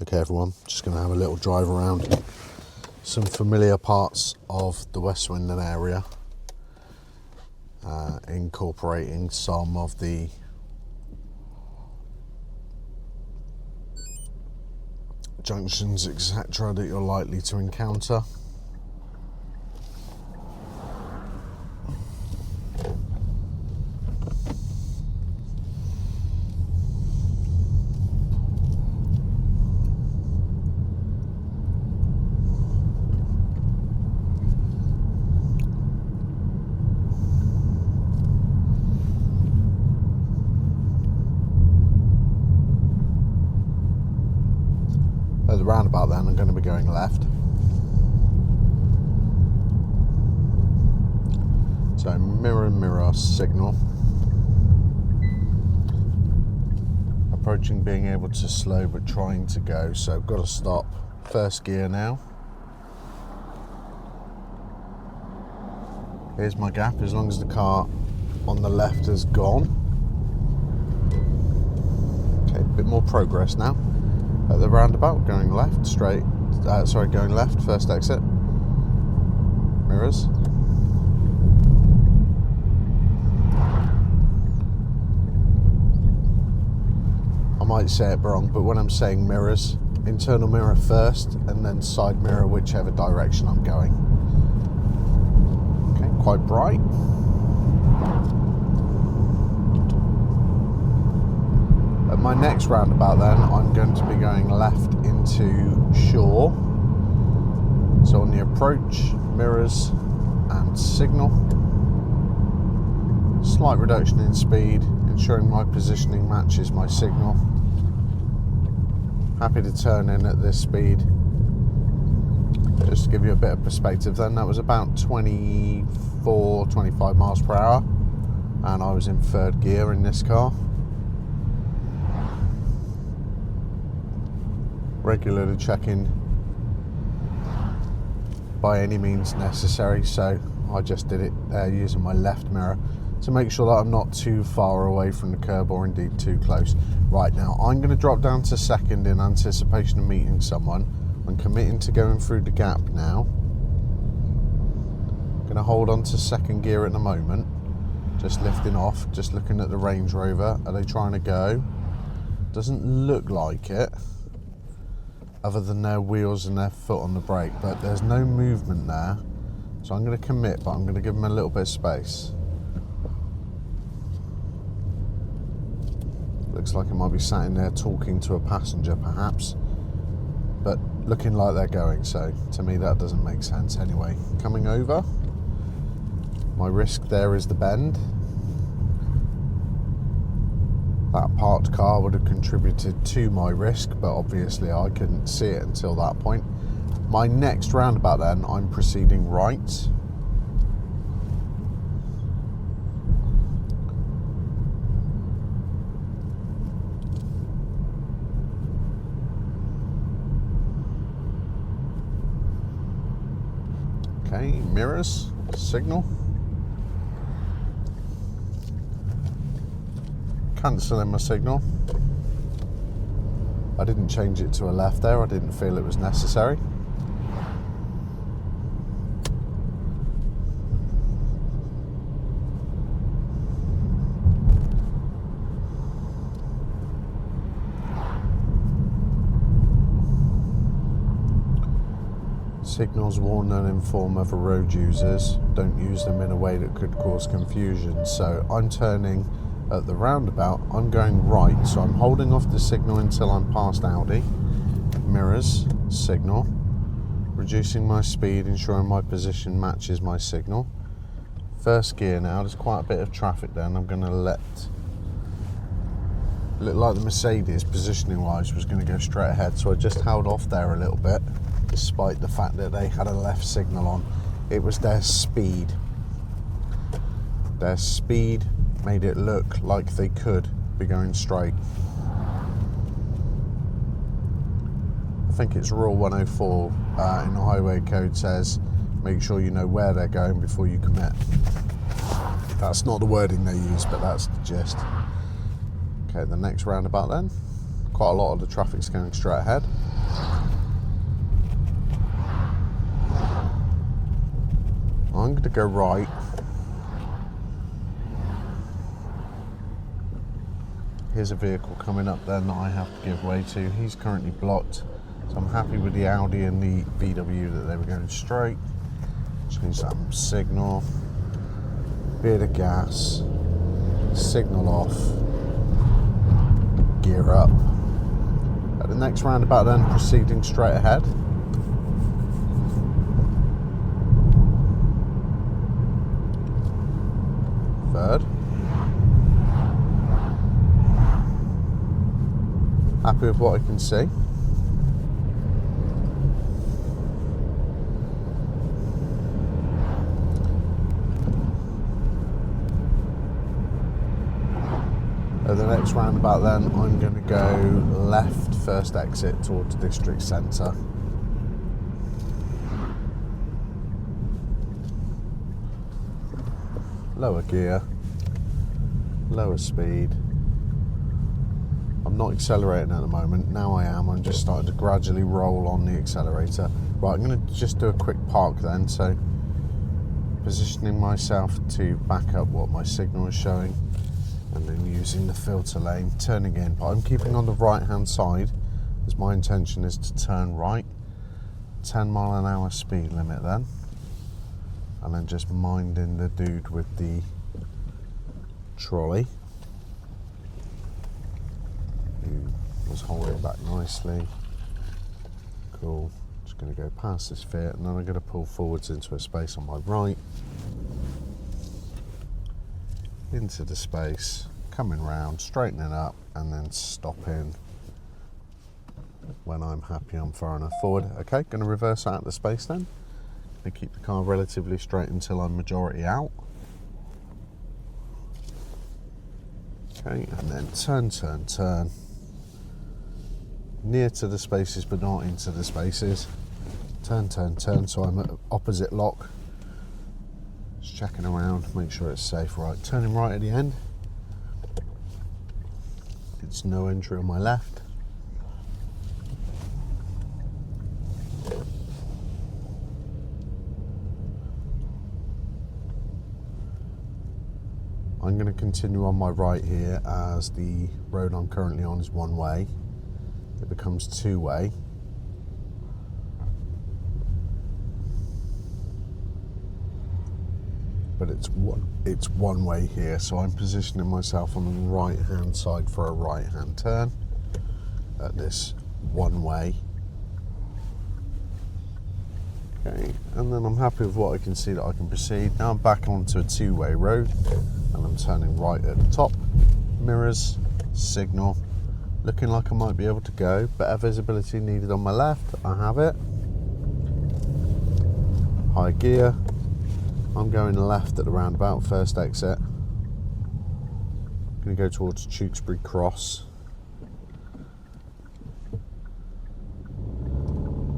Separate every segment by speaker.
Speaker 1: Okay everyone, just going to have a little drive around some familiar parts of the West Swindon area, incorporating some of the junctions etc. that you're likely to encounter. At the roundabout then I'm going to be going left. So mirror signal. Approaching being able to slow but trying to go, so I've got to stop. First gear now. Here's my gap as long as the car on the left has gone. Okay, a bit more progress now. At the roundabout, going left, going left, first exit. Mirrors. I might say it wrong, but when I'm saying mirrors, internal mirror first and then side mirror whichever direction I'm going. Okay, quite bright. At my next roundabout then, I'm going to be going left into Shaw. So on the approach, mirrors and signal. Slight reduction in speed, ensuring my positioning matches my signal. Happy to turn in at this speed. Just to give you a bit of perspective then, that was about 24, 25 miles per hour. And I was in third gear in this car. Regularly checking by any means necessary, so I just did it using my left mirror to make sure that I'm not too far away from the curb or indeed too close. Right, now I'm going to drop down to second in anticipation of meeting someone. I'm committing to going through the gap now. I'm going to hold on to second gear at the moment, just lifting off, just looking at the Range Rover. Are they trying to go? Doesn't look like it, other than their wheels and their foot on the brake, but there's no movement there, so I'm going to commit, but I'm going to give them a little bit of space. Looks like it might be sat in there talking to a passenger perhaps, but looking like they're going, so to me that doesn't make sense. Anyway, coming over, my risk there is the bend. That parked car would have contributed to my risk, but obviously I couldn't see it until that point. My next roundabout then, I'm proceeding right. Okay, mirrors, signal. Cancelling my signal. I didn't change it to a left there, I didn't feel it was necessary. Signals warn and inform other road users. Don't use them in a way that could cause confusion. So I'm turning at the roundabout, I'm going right, so I'm holding off the signal until I'm past Audi. Mirrors, signal. Reducing my speed, ensuring my position matches my signal. First gear now, there's quite a bit of traffic there, and I'm going to look like the Mercedes, positioning wise, was going to go straight ahead, so I just held off there a little bit, despite the fact that they had a left signal on. It was their speed. Their speed made it look like they could be going straight. I think it's Rule 104 in the highway code says, make sure you know where they're going before you commit. That's not the wording they use, but that's the gist. Okay, the next roundabout then. quite a lot of the traffic's going straight ahead. I'm going to go right. Here's a vehicle coming up then that I have to give way to. He's currently blocked, so I'm happy with the Audi and the VW that they were going straight. Change that signal, bit of gas, signal off, gear up. At the next roundabout then, proceeding straight ahead. Third. Happy with what I can see. At the next roundabout then, I'm going to go left, first exit towards district centre. Lower gear, lower speed. I'm not accelerating at the moment. Now I am. I'm just starting to gradually roll on the accelerator. Right, I'm going to just do a quick park then. So positioning myself to back up what my signal is showing, and then using the filter lane, turning in. But I'm keeping on the right hand side as my intention is to turn right. 10 mile an hour speed limit then. And then just minding the dude with the trolley, who was holding back nicely. Cool. Just going to go past this Fiat, and then I'm going to pull forwards into a space on my right. Into the space, coming round, straightening up, and then stopping when I'm happy I'm far enough forward. Okay, going to reverse out of the space then. Going to keep the car relatively straight until I'm majority out. Okay, and then turn. Near to the spaces but not into the spaces. Turn, so I'm at opposite lock. Just checking around, make sure it's safe. Right, turning right at the end. It's no entry on my left. I'm going to continue on my right here as the road I'm currently on is one way. It becomes two way. But it's one way here, so I'm positioning myself on the right hand side for a right hand turn at this one way. Okay, and then I'm happy with what I can see that I can proceed. Now I'm back onto a two-way road and I'm turning right at the top. Mirrors, signal, looking like I might be able to go. Better visibility needed on my left, I have it. High gear. I'm going left at the roundabout, first exit. Going to go towards Tewkesbury Cross.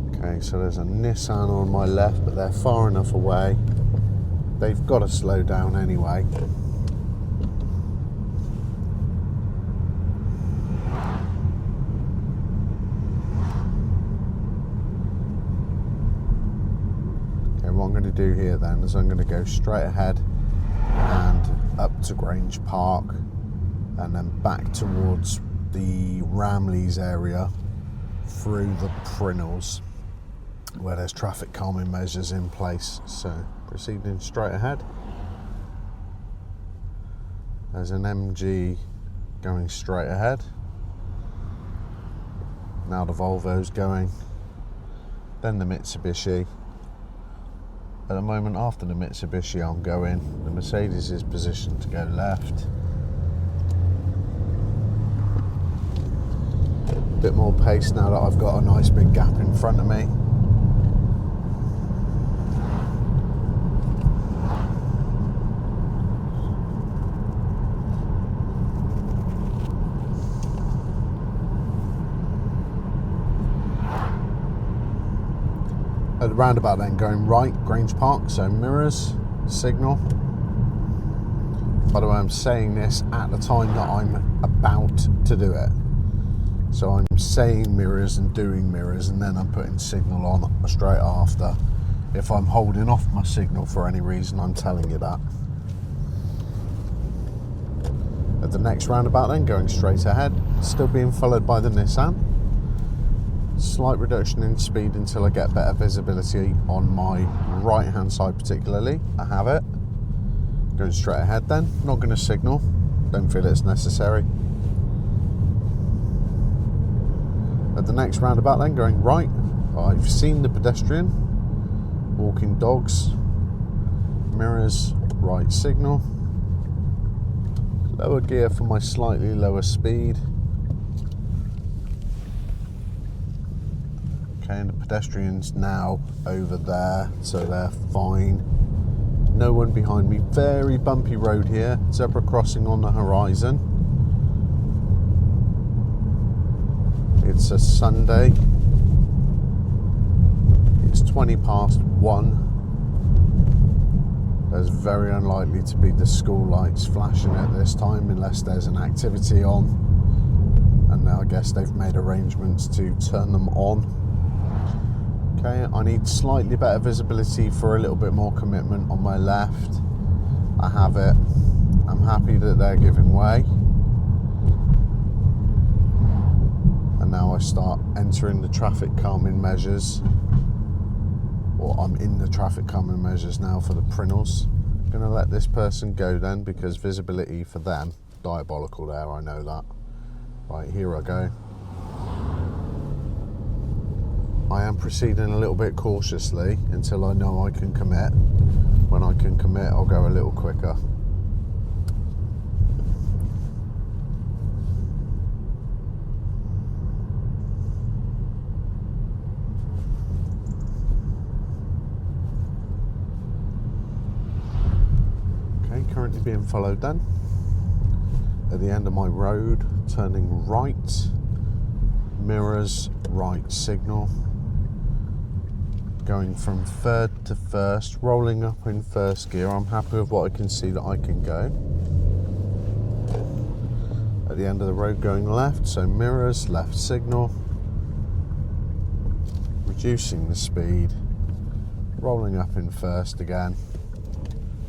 Speaker 1: Okay, so there's a Nissan on my left, but they're far enough away. They've got to slow down anyway. What I'm going to do here then is I'm going to go straight ahead and up to Grange Park and then back towards the Ramleys area through the Prinnells where there's traffic calming measures in place. So proceeding straight ahead. There's an MG going straight ahead. Now the Volvo's going, then the Mitsubishi. At the moment, after the Mitsubishi, I'm going. The Mercedes is positioned to go left. Bit more pace now that I've got a nice big gap in front of me. At the roundabout then, going right, Grange Park, so mirrors, signal. By the way, I'm saying this at the time that I'm about to do it. So I'm saying mirrors and doing mirrors, and then I'm putting signal on straight after. If I'm holding off my signal for any reason, I'm telling you that. At the next roundabout then, going straight ahead, still being followed by the Nissan. Slight reduction in speed until I get better visibility on my right hand side particularly. I have it. Going straight ahead then, not going to signal, don't feel it's necessary. At the next roundabout then, going right, I've seen the pedestrian, walking dogs, mirrors, right signal, lower gear for my slightly lower speed. Okay, and the pedestrian's now over there, so they're fine. No one behind me. Very bumpy road here. Zebra crossing on the horizon. It's a Sunday. It's 1:20. There's very unlikely to be the school lights flashing at this time unless there's an activity on. And now I guess they've made arrangements to turn them on. Okay, I need slightly better visibility for a little bit more commitment on my left. I have it. I'm happy that they're giving way. And now I start entering the traffic calming measures. Or I'm in the traffic calming measures now for the Prinals. I'm going to let this person go then, because visibility for them, diabolical there, I know that. Right, here I go. I am proceeding a little bit cautiously until I know I can commit. When I can commit, I'll go a little quicker. Okay, currently being followed then. At the end of my road, turning right, mirrors, right signal. Going from third to first, rolling up in first gear. I'm happy with what I can see that I can go. At the end of the road, going left, so mirrors, left signal. Reducing the speed, rolling up in first again.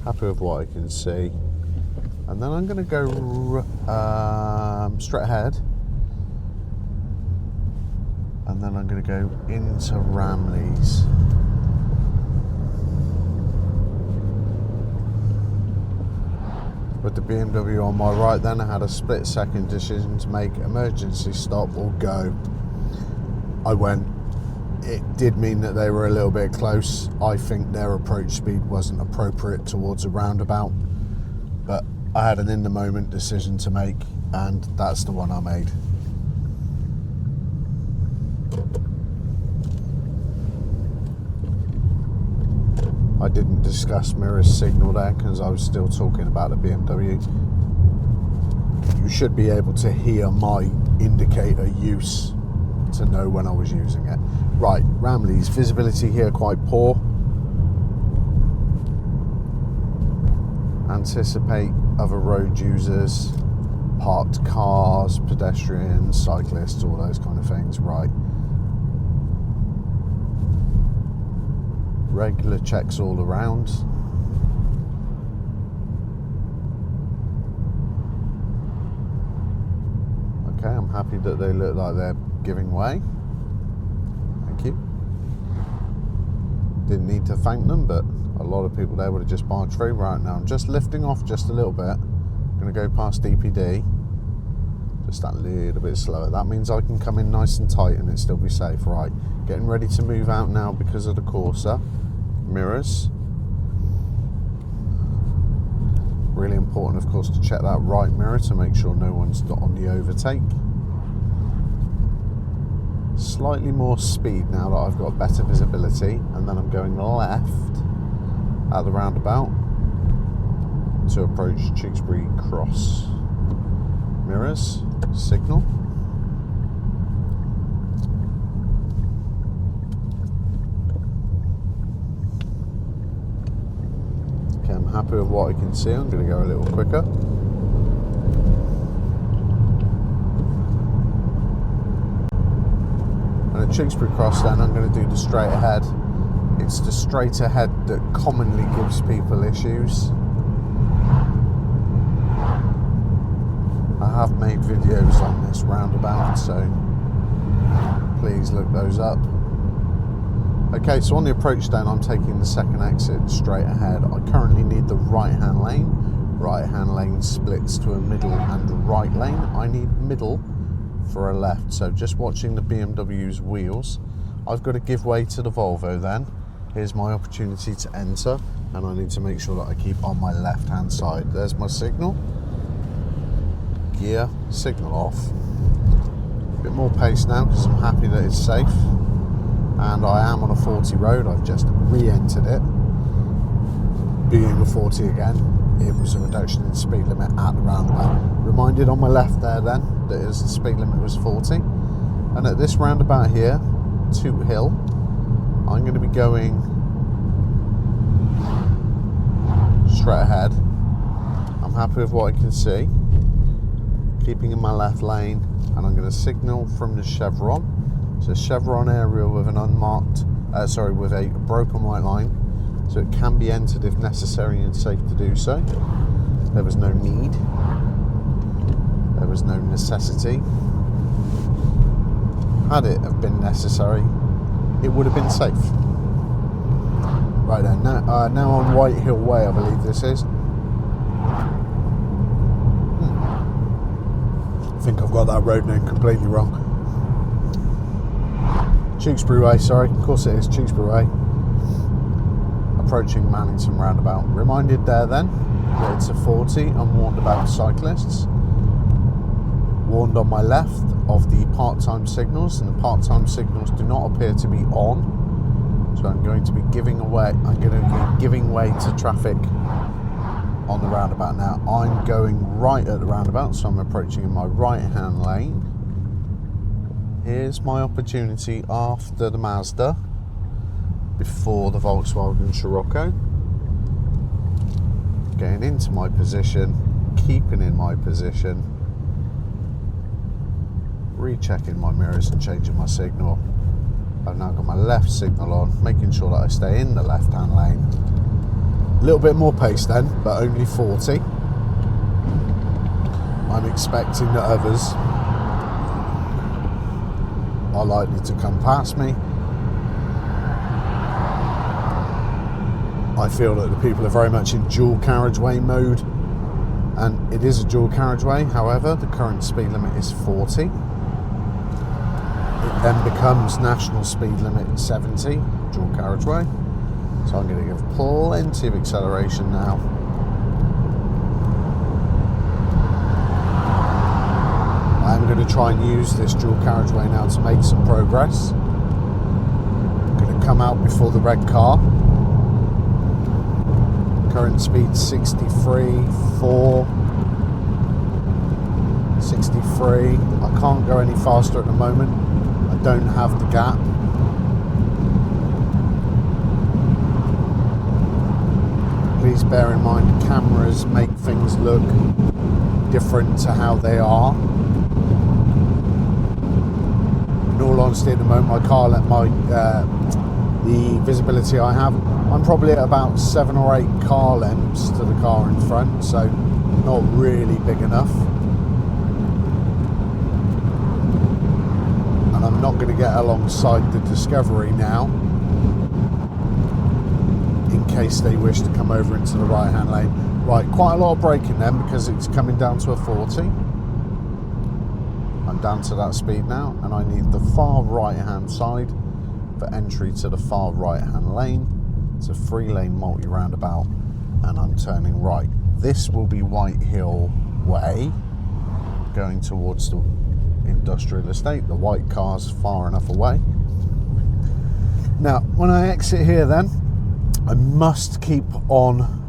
Speaker 1: Happy with what I can see. And then I'm going to go straight ahead. And then I'm going to go into Ramleys. With the BMW on my right then, I had a split second decision to make emergency stop or go. I went. It did mean that they were a little bit close. I think their approach speed wasn't appropriate towards a roundabout. But I had an in the moment decision to make, and that's the one I made. I didn't discuss mirrors signal there because I was still talking about the BMW. You should be able to hear my indicator use to know when I was using it. Right, Ramleys, visibility here quite poor. Anticipate other road users, parked cars, pedestrians, cyclists, all those kind of things. Right. Regular checks all around. Okay, I'm happy that they look like they're giving way. Thank you. Didn't need to thank them, but a lot of people there would have just barged through. Right now, I'm just lifting off just a little bit. I'm going to go past DPD. Just that little bit slower. That means I can come in nice and tight and it still be safe. Right, getting ready to move out now because of the Corsa. Mirrors. Really important, of course, to check that right mirror to make sure no one's on the overtake. Slightly more speed now that I've got better visibility, and then I'm going left at the roundabout to approach Tewkesbury Cross. Mirrors, signal. Okay, I'm happy with what I can see. I'm going to go a little quicker. Tewkesbury Cross, then I'm going to do the straight ahead. It's the straight ahead that commonly gives people issues. I have made videos on this roundabout, so please look those up. Okay, so on the approach then, I'm taking the second exit straight ahead. I currently need the right hand lane. Right hand lane splits to a middle and right lane. I need middle for a left, so just watching the BMW's wheels. I've got to give way to the Volvo then. Here's my opportunity to enter, and I need to make sure that I keep on my left hand side. There's my signal. Gear, signal off. A bit more pace now because I'm happy that it's safe. And I am on a 40 road. I've just re-entered it. Being a 40 again, it was a reduction in speed limit at the roundabout. Reminded on my left there then that the speed limit was 40. And at this roundabout here, Toot Hill, I'm going to be going straight ahead. I'm happy with what I can see. Keeping in my left lane, and I'm going to signal from the chevron. It's a chevron area with an unmarked, with a broken white line, so it can be entered if necessary and safe to do so. There was no need. There was no necessity. Had it have been necessary, it would have been safe. Right then, now on White Hill Way, I believe this is. I think I've got that road name completely wrong. Tewkesbury Way, sorry. Of course it is, Tewkesbury Way. Approaching Mannington roundabout. Reminded there then that it's a 40. I'm warned about cyclists. Warned on my left of the part-time signals, and the part-time signals do not appear to be on. So I'm going to be giving way to traffic on the roundabout now. I'm going right at the roundabout, so I'm approaching in my right hand lane. Here's my opportunity after the Mazda, before the Volkswagen Scirocco. Getting into my position, keeping in my position, rechecking my mirrors and changing my signal. I've now got my left signal on, making sure that I stay in the left hand lane. A little bit more pace then, but only 40. I'm expecting that others are likely to come past me. I feel that the people are very much in dual carriageway mode, and it is a dual carriageway. However, the current speed limit is 40. It then becomes national speed limit 70, dual carriageway. So I'm going to give plenty of acceleration now. I'm going to try and use this dual carriageway now to make some progress. I'm going to come out before the red car. Current speed 63, 4, 63. I can't go any faster at the moment. I don't have the gap. Please bear in mind cameras make things look different to how they are. In all honesty, at the moment, the visibility I have, I'm probably at about 7 or 8 car lengths to the car in front, so not really big enough. And I'm not going to get alongside the Discovery now, in case they wish to come over into the right hand lane. Right, quite a lot of braking then because it's coming down to a 40. I'm down to that speed now, and I need the far right hand side for entry to the far right hand lane. It's a 3-lane multi-roundabout, and I'm turning right. This will be White Hill Way, going towards the industrial estate. The white car's far enough away. Now, when I exit here then, I must keep on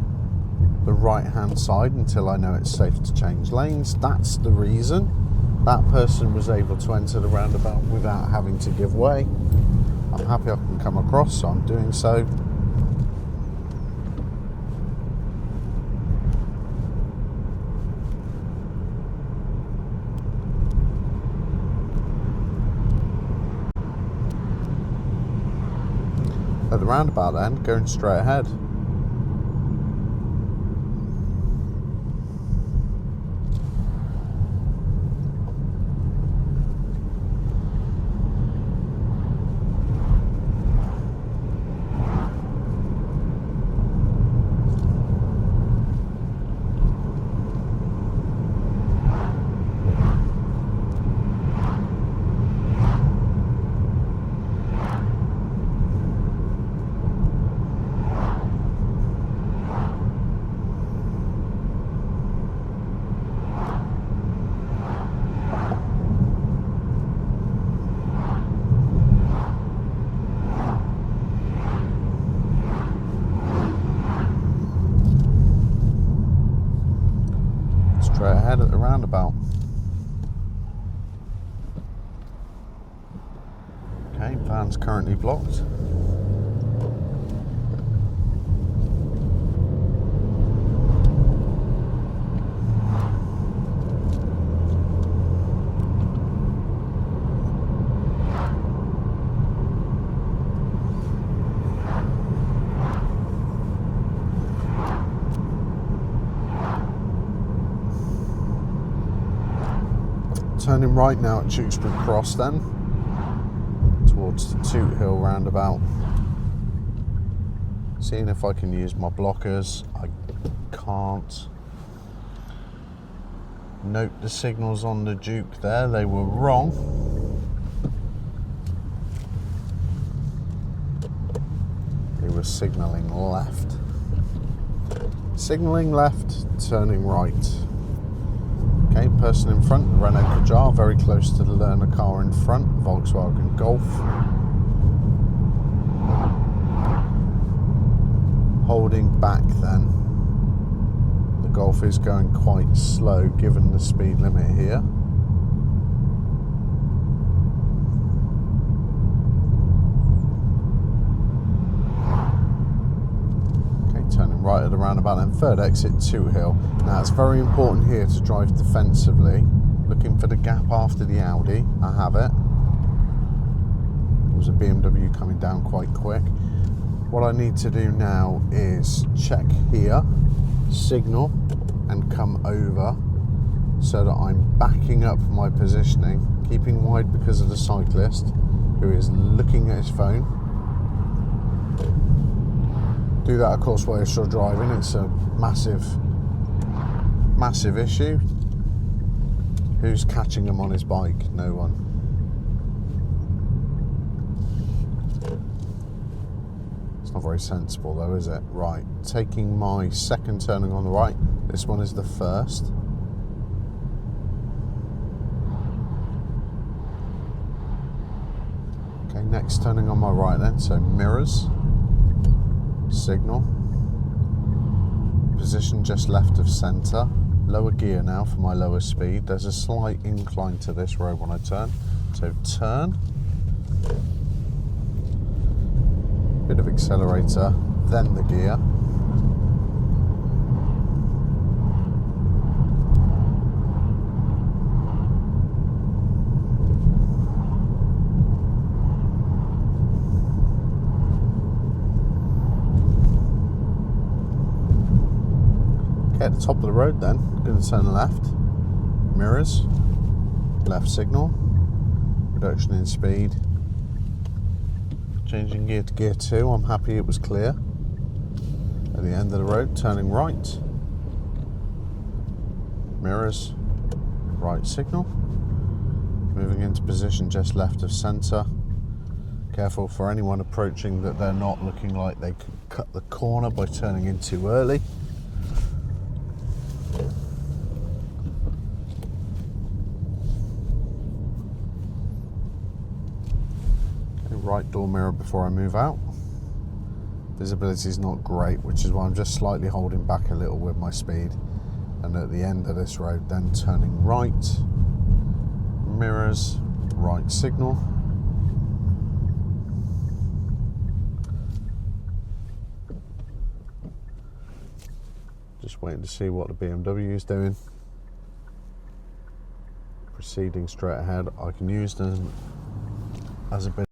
Speaker 1: the right hand side until I know it's safe to change lanes. That's the reason that person was able to enter the roundabout without having to give way. I'm happy I can come across, so I'm doing so. at the roundabout then, going straight ahead. Straight ahead at the roundabout. Okay, van's currently blocked. Turning right now at Tewkesbury Cross then, towards the Toot Hill roundabout. Seeing if I can use my blockers. I can't. Note the signals on the Duke there, they were wrong. They were signalling left. Signalling left, turning right. Okay, person in front, Renault Kadjar, very close to the learner car in front, Volkswagen Golf. Holding back then. The Golf is going quite slow given the speed limit here. Turning right at the roundabout, then third exit Toot Hill. Now it's very important here to drive defensively, looking for the gap after the Audi. I have it. There was a BMW coming down quite quick. What I need to do now is check here, signal, and come over so that I'm backing up my positioning, keeping wide because of the cyclist who is looking at his phone. Do that, of course, while you're still driving. It's a massive issue. Who's catching him on his bike? No one. It's not very sensible though, is it? Right, taking my second turning on the right. This one is the first. Okay, next turning on my right then, so mirrors. Signal, position just left of centre, lower gear now for my lower speed. There's a slight incline to this road when I turn, so turn, bit of accelerator, then the gear. At the top of the road then, going to turn left, mirrors, left signal, reduction in speed, changing gear to gear 2, I'm happy it was clear. At the end of the road, turning right, mirrors, right signal, moving into position just left of centre. Careful for anyone approaching that they're not looking like they could cut the corner by turning in too early. Right door mirror before I move out. Visibility is not great, which is why I'm just slightly holding back a little with my speed. And at the end of this road, then turning right, mirrors, right signal. Just waiting to see what the BMW is doing. Proceeding straight ahead. I can use them as a bit